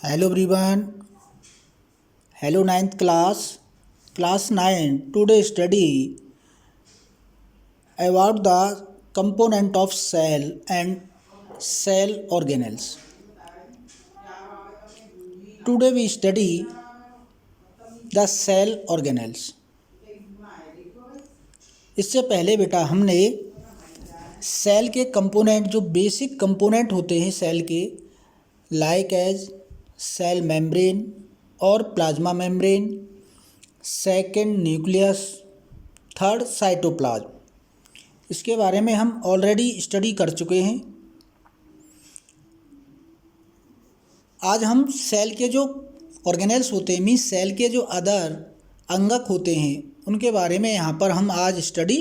Hello everyone. Hello ninth class 9. Today study about the component of cell and cell organelles. Today we study the cell organelles. इससे पहले बेटा हमने cell के component जो basic component होते हैं cell के लाइक एज सेल मेम्ब्रेन और plasma membrane, second nucleus, third cytoplasm, इसके बारे में हम ऑलरेडी स्टडी कर चुके हैं। आज हम सेल के जो ऑर्गेनेल्स होते हैं मीन्स सेल के जो अदर अंगक होते हैं उनके बारे में यहाँ पर हम आज स्टडी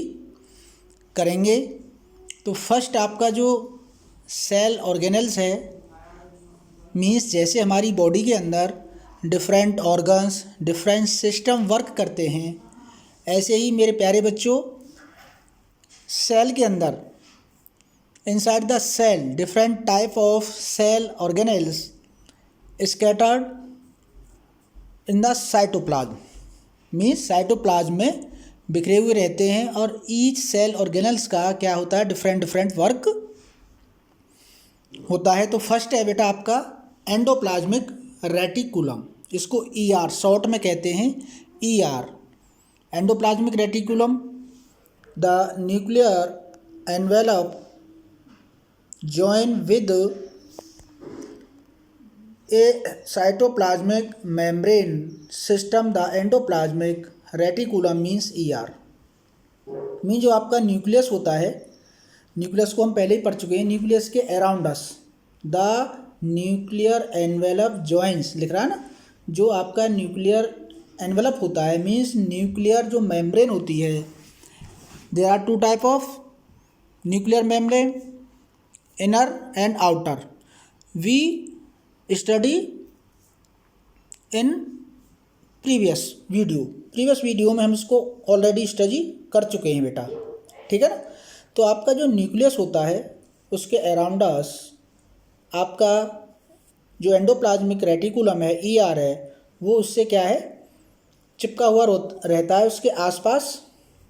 करेंगे। तो फर्स्ट आपका जो सेल ऑर्गेनेल्स है मीन्स जैसे हमारी बॉडी के अंदर different organs different system work करते हैं, ऐसे ही मेरे प्यारे बच्चों सेल के अंदर inside the cell different type of cell organelles scattered in the cytoplasm means cytoplasm में बिखरे हुए रहते हैं और ईच सेल ऑर्गेनेल्स का क्या होता है डिफरेंट वर्क होता है। तो फर्स्ट है बेटा आपका एंडोप्लाज्मिक रेटिकुलम, इसको ईआर शॉर्ट में कहते हैं ER. Endoplasmic reticulum the nuclear envelope join with A cytoplasmic membrane system the endoplasmic reticulum means ER. Mean जो आपका न्यूक्लियस होता है, न्यूक्लियस को हम पहले ही पढ़ चुके हैं, न्यूक्लियस के around us the nuclear envelope joins लिख रहा है ना, जो आपका न्यूक्लियर एनवेलप होता है मीन्स न्यूक्लियर जो मेम्ब्रेन होती है। There are two type of nuclear membrane, inner and outer. We study in previous video में हम इसको ऑलरेडी स्टडी कर चुके हैं बेटा, ठीक है ना। तो आपका जो न्यूक्लियस होता है उसके अराउंड अस आपका जो एंडोप्लाज्मिक रेटिकुलम है ईआर है वो उससे क्या है चिपका हुआ रहता है, उसके आसपास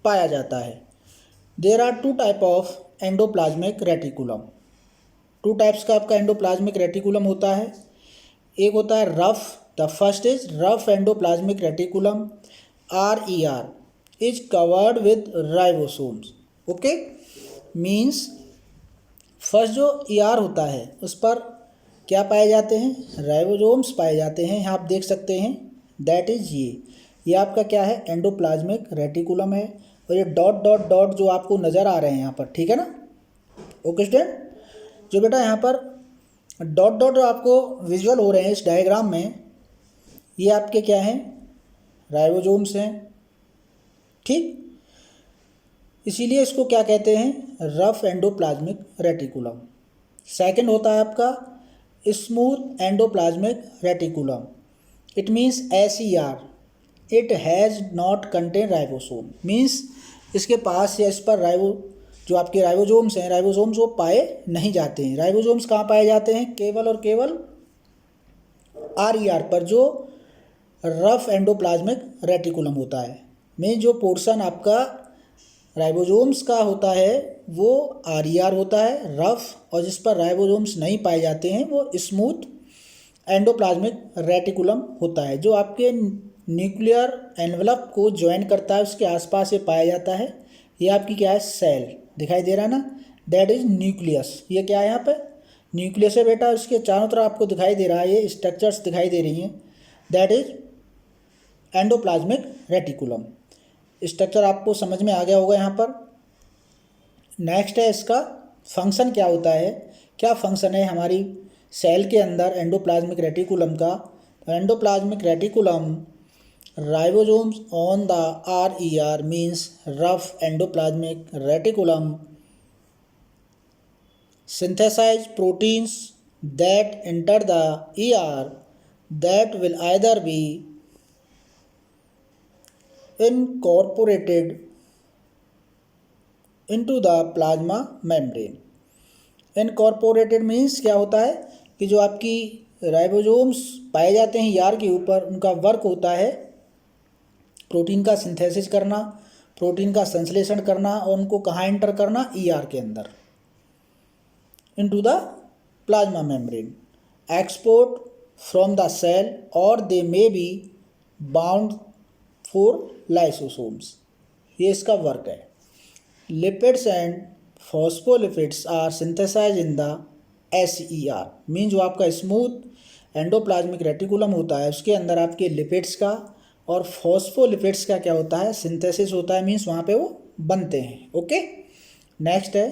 पाया जाता है। There are two type of endoplasmic reticulum, two types का आपका एंडोप्लाज्मिक रेटिकुलम होता है। एक होता है rough, the first is rough endoplasmic reticulum RER is covered with ribosomes. Okay, means first जो ER होता है उस पर क्या पाए जाते हैं राइबोसोम्स पाए जाते हैं। यहाँ आप देख सकते हैं दैट इज ये आपका क्या है एंडोप्लाज्मिक रेटिकुलम है और ये डॉट डॉट डॉट जो आपको नज़र आ रहे हैं यहाँ पर, ठीक है ना। ओके स्टूडेंट, जो बेटा यहाँ पर डॉट डॉट आपको विजुअल हो रहे हैं इस डायग्राम में, ये आपके क्या हैं राइबोसोम्स हैं, ठीक। इसीलिए इसको क्या कहते हैं रफ एंडोप्लाज्मिक रेटिकुलम। सेकंड होता है आपका smooth endoplasmic reticulum, it means SER, it has not contain ribosome, means इसके पास या इस पर जो आपके राइबोसोम्स हैं राइबोसोम्स वो पाए नहीं जाते हैं। राइबोसोम्स कहाँ पाए जाते हैं केवल और केवल RER पर जो रफ एंडोप्लाज्मिक रेटिकुलम होता है। में जो पोर्शन आपका राइबोसोम्स का होता है वो RER होता है रफ, और जिस पर राइबोसोम्स नहीं पाए जाते हैं वो स्मूथ एंडोप्लाज्मिक रेटिकुलम होता है, जो आपके न्यूक्लियर एनवेलप को ज्वाइन करता है, उसके आसपास ये पाया जाता है। ये आपकी क्या है सेल दिखाई दे रहा है ना, दैट इज न्यूक्लियस। ये क्या है यहाँ पे न्यूक्लियस है बेटा, उसके चारों तरफ आपको दिखाई दे रहा है ये स्ट्रक्चर्स दिखाई दे रही हैं, that is endoplasmic reticulum. Structure आपको समझ में आ गया होगा यहाँ पर। नेक्स्ट है इसका फंक्शन क्या होता है, क्या फंक्शन है हमारी सेल के अंदर एंडोप्लाज्मिक रेटिकुलम का। Endoplasmic reticulum ribosomes on the RER means rough endoplasmic reticulum synthesize proteins that enter the ER that will either be incorporated into the plasma membrane। Incorporated means क्या होता है कि जो आपकी राइबोसोम्स पाए जाते हैं ईआर के ऊपर, उनका वर्क होता है प्रोटीन का सिंथेसिस करना, प्रोटीन का संश्लेषण करना और उनको कहाँ एंटर करना, ईआर के अंदर, into the plasma membrane, export from the cell और they may be bound for lysosomes. ये इसका वर्क है। Lipids and phospholipids are synthesize in the SER, mean जो आपका स्मूथ एंडोप्लाज्मिक रेटिकुलम होता है उसके अंदर आपके लिपिड्स का और फॉस्फोलिपिड्स का क्या होता है, सिंथेसिस होता है, मीन्स वहाँ पे वो बनते हैं। ओके, नेक्स्ट है,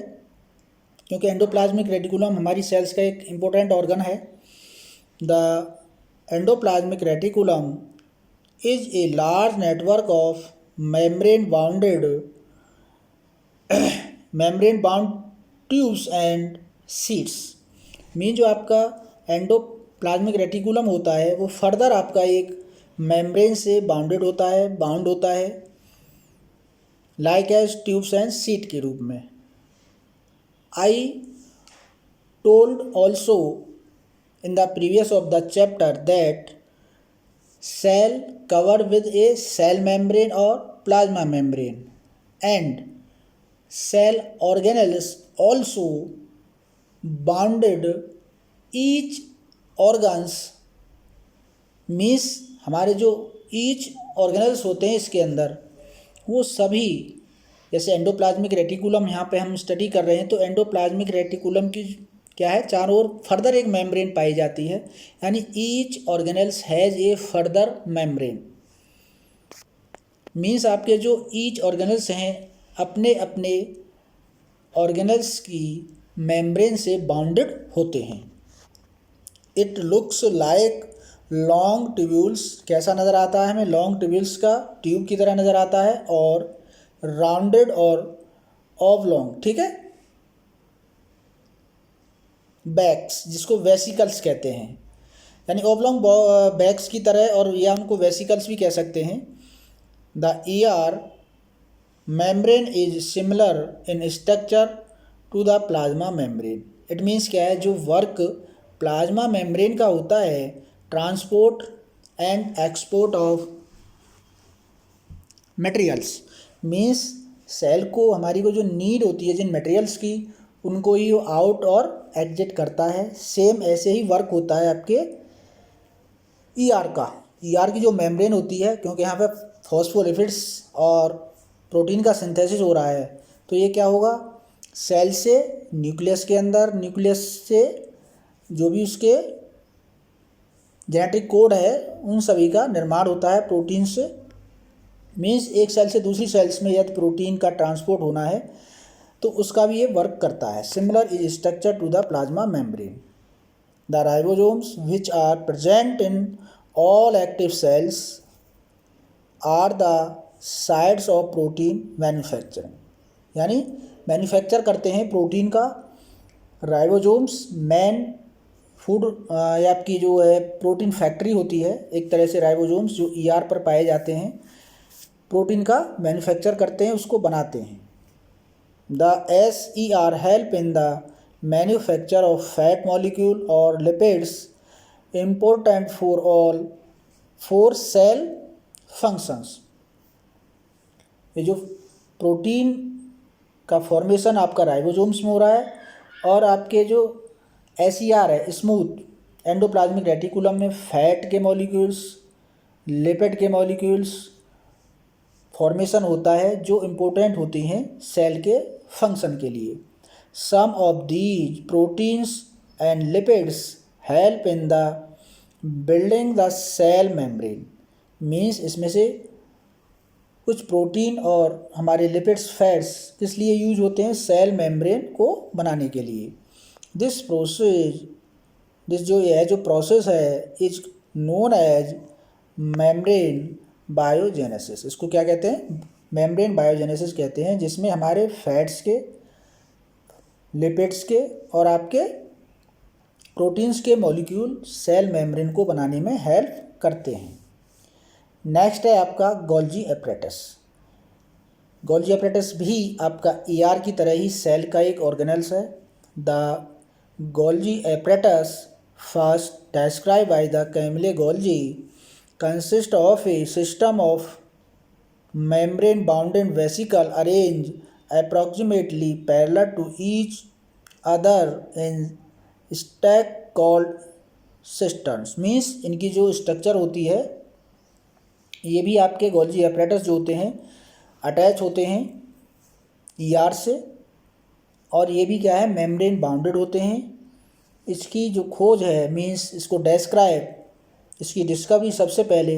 क्योंकि एंडोप्लाज्मिक रेटिकुलम हमारी सेल्स का एक इम्पोर्टेंट ऑर्गन है, the endoplasmic reticulum is a large network of membrane bound tubes and seeds. Mean जो आपका एंडोप्लाज्मिक रेटिकुलम होता है वो फर्दर आपका एक मेम्ब्रेन से बाउंड होता है like as tubes and seed के रूप में। I told also in the previous of the chapter that cell cover with a cell membrane और plasma membrane and cell organelles also bounded each organs, means हमारे जो each organelles होते हैं इसके अंदर वो सभी, जैसे एंडोप्लाज्मिक रेटिकुलम यहाँ पे हम स्टडी कर रहे हैं तो एंडोप्लाज्मिक रेटिकुलम की क्या है, चारों ओर फर्दर एक मेम्ब्रेन पाई जाती है, यानी each organelles has a further membrane. Means आपके जो ईच ऑर्गेनल्स हैं अपने अपने ऑर्गेनल्स की मेम्ब्रेन से बाउंडेड होते हैं। It looks like long tubules, कैसा नज़र आता है हमें, लॉन्ग ट्यूब्यूल्स का ट्यूब की तरह नज़र आता है, और राउंडेड और ऑवलॉन्ग, ठीक है, बैक्स जिसको वेसिकल्स कहते हैं, यानी ऑवलॉन्ग बैक्स की तरह, और या उनको वेसिकल्स भी कह सकते हैं। The ER membrane is similar in structure to the plasma membrane. It means क्या है, जो वर्क प्लाज्मा मेम्ब्रेन का होता है, transport and export of materials, means cell को हमारी को जो नीड होती है जिन मटेरियल्स की, उनको ही वो आउट और एग्जिट करता है। सेम ऐसे ही वर्क होता है आपके ER का। ER की जो मेम्ब्रेन होती है, क्योंकि यहाँ पे फॉस्फोलिपिड्स और प्रोटीन का सिंथेसिस हो रहा है, तो ये क्या होगा, सेल से न्यूक्लियस के अंदर, न्यूक्लियस से जो भी उसके जेनेटिक कोड है उन सभी का निर्माण होता है प्रोटीन से। मीन्स एक सेल से दूसरी सेल्स में यदि प्रोटीन का ट्रांसपोर्ट होना है तो उसका भी ये वर्क करता है। Similar is structure to the plasma membrane. The ribosomes which are present in all active cells are the sites of protein manufacturing, यानी मैन्युफैक्चर करते हैं प्रोटीन का राइबोसोम्स। मैन फूड या आपकी जो है प्रोटीन फैक्ट्री होती है एक तरह से राइबोसोम्स, जो ER पर पाए जाते हैं, प्रोटीन का मैन्युफैक्चर करते हैं, उसको बनाते हैं। The SER help in the manufacture of fat molecule और lipids important for cell functions. ये जो प्रोटीन का फॉर्मेशन आपका राइबोसोम्स में हो रहा है, और आपके जो SER है, स्मूथ एंडोप्लाज्मिक रेटिकुलम में फैट के मॉलिक्यूल्स, लिपिड के मॉलिक्यूल्स फॉर्मेशन होता है जो इम्पोर्टेंट होती हैं सेल के फंक्शन के लिए। Some of these proteins and lipids help in the building the cell membrane, means इसमें से कुछ प्रोटीन और हमारे लिपिड्स, फैट्स किस लिए यूज होते हैं, सेल मेम्ब्रेन को बनाने के लिए। दिस जो प्रोसेस है is known as membrane biogenesis. इसको क्या कहते हैं, मेम्ब्रेन बायोजेनेसिस कहते हैं, जिसमें हमारे फैट्स के, लिपिड्स के और आपके प्रोटीन्स के मॉलिक्यूल सेल मेम्ब्रेन को बनाने में हेल्प करते हैं। नेक्स्ट है आपका गोल्जी एपरेटस। गोल्जी एपरेटस भी आपका ER की तरह ही सेल का एक ऑर्गेनल्स है। The Golgi apparatus first described by the Camille Golgi consist of a system of membrane bounded vesicle arranged approximately parallel to each other in stack called cisterns। Means इनकी जो structure होती है, ये भी आपके गोल्जी एपरेटस जो होते हैं अटैच होते हैं ईआर से, और ये भी क्या है, मेम्ब्रेन बाउंडेड होते हैं। इसकी जो खोज है, मीन्स इसको डेस्क्राइब, इसकी डिस्कवरी सबसे पहले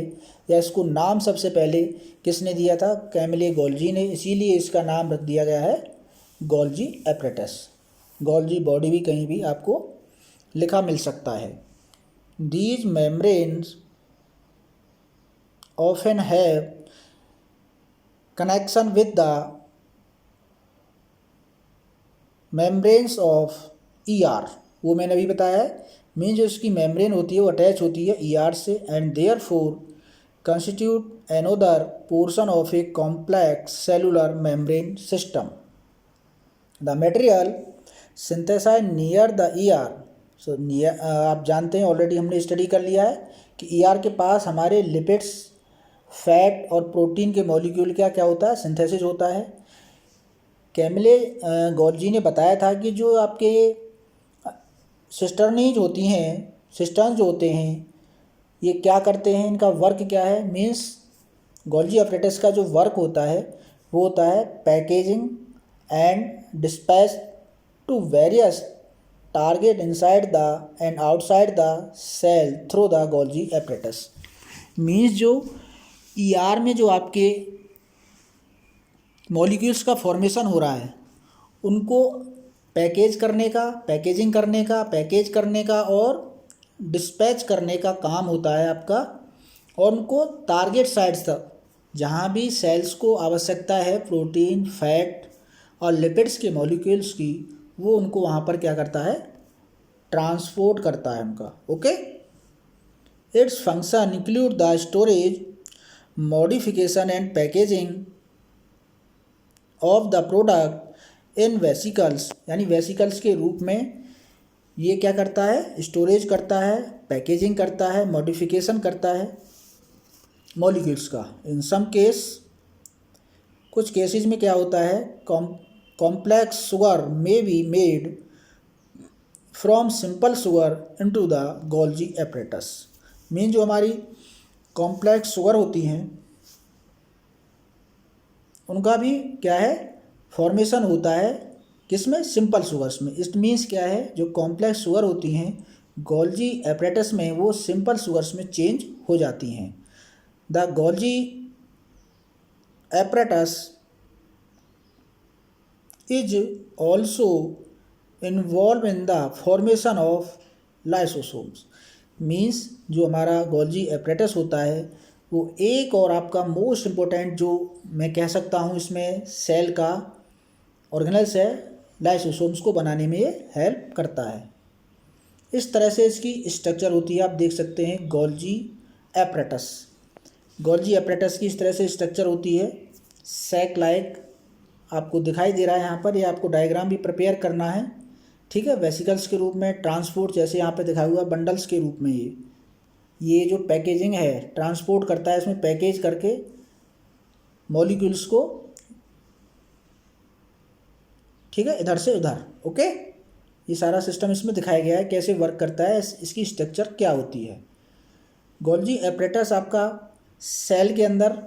या इसको नाम सबसे पहले किसने दिया था? कैमिले गोल्जी ने। इसीलिए इसका नाम रख दिया गया है गोल्जी एपरेटस। गोल्जी बॉडी भी कहीं भी आपको लिखा मिल सकता है। These membranes often have connection with the membranes of ER, वो मैंने अभी बताया है। मीन जो इसकी मेम्ब्रेन होती है वो अटैच होती है ईआर से, and therefore constitute another portion of a complex cellular membrane system. The material synthesize near the ER. So आप जानते हैं, ऑलरेडी हमने स्टडी कर लिया है कि ईआर के पास हमारे लिपिड्स, फैट और प्रोटीन के मॉलिक्यूल क्या क्या होता है, सिंथेसिस होता है। कैमिले गोल्जी ने बताया था कि जो आपके सिस्टर्नीज होती हैं, सिस्टर्न जो होते हैं, ये क्या करते हैं, इनका वर्क क्या है। मीन्स गोल्जी एपरेटस का जो वर्क होता है वो होता है packaging and dispatch to various target inside the and outside the cell through the Golgi apparatus. Means जो ईआर में जो आपके मॉलिक्यूल्स का फॉर्मेशन हो रहा है, उनको पैकेजिंग करने का और डिस्पैच करने का काम होता है आपका, और उनको टारगेट साइट्स तक, जहाँ भी सेल्स को आवश्यकता है प्रोटीन, फैट और लिपिड्स के मॉलिक्यूल्स की, वो उनको वहाँ पर क्या करता है, ट्रांसपोर्ट करता है उनका। Okay, its function include the storage, modification and packaging of the product in vesicles, यानी वेसिकल्स के रूप में ये क्या करता है, स्टोरेज करता है, पैकेजिंग करता है, मॉडिफिकेशन करता है मॉलिक्यूल्स का। इन सम केस, कुछ केसेस में क्या होता है, complex sugar may be made from simple sugar into the Golgi apparatus. Mean जो हमारी कॉम्प्लेक्स शुगर होती हैं उनका भी क्या है, फॉर्मेशन होता है किसमें, सिंपल शुगर्स में। इट मीन्स क्या है, जो कॉम्प्लेक्स शुगर होती हैं गोल्जी एपरेटस में, वो सिंपल शुगर्स में चेंज हो जाती हैं। The Golgi apparatus is also involve in the formation of lysosomes. Means जो हमारा गोल्जी एपरेटस होता है वो एक और आपका मोस्ट इम्पोर्टेंट जो मैं कह सकता हूँ इसमें सेल का ऑर्गेनेल्स है, लाइसोसोम्स को बनाने में ये हेल्प करता है। इस तरह से इसकी स्ट्रक्चर होती है, आप देख सकते हैं गोल्जी एपरेटस। गोल्जी एपरेटस की इस तरह से स्ट्रक्चर होती है, सैक लाइक आपको दिखाई दे रहा है यहाँ पर। ये आपको डायग्राम भी प्रिपेयर करना है, ठीक है। वेसिकल्स के रूप में, ट्रांसपोर्ट जैसे यहाँ पे दिखाया हुआ, बंडल्स के रूप में ये जो पैकेजिंग है, ट्रांसपोर्ट करता है, इसमें पैकेज करके मॉलिक्यूल्स को, ठीक है, इधर से उधर। ओके, ये सारा सिस्टम इसमें दिखाया गया है, कैसे वर्क करता है, इसकी स्ट्रक्चर क्या होती है। गोल्जी एपरेटस आपका सेल के अंदर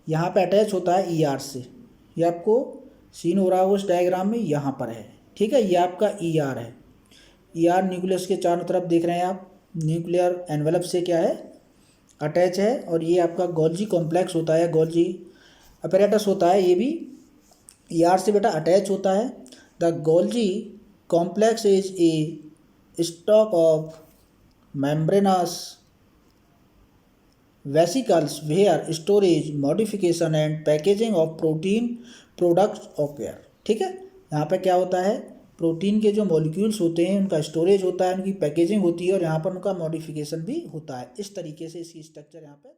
यहाँ पे अटैच होता है ईआर से। ये आपको सीन हो रहा है उस डायग्राम में, यहाँ पर है, ठीक है। ये आपका ईआर है। ईआर न्यूक्लियस के चारों तरफ देख रहे हैं आप, न्यूक्लियर एनवेलप से क्या है, अटैच है। और ये आपका गोल्जी कॉम्प्लेक्स होता है, गोल्जी एपरेटस होता है, ये भी ईआर से बेटा अटैच होता है। The Golgi complex is a stock of membranous vesicles where storage, modification and packaging of protein products occur. ठीक है, यहाँ पे क्या होता है, प्रोटीन के जो मॉलिक्यूल्स होते हैं उनका स्टोरेज होता है, उनकी पैकेजिंग होती है, और यहाँ पर उनका मॉडिफिकेशन भी होता है। इस तरीके से इसकी स्ट्रक्चर यहाँ पे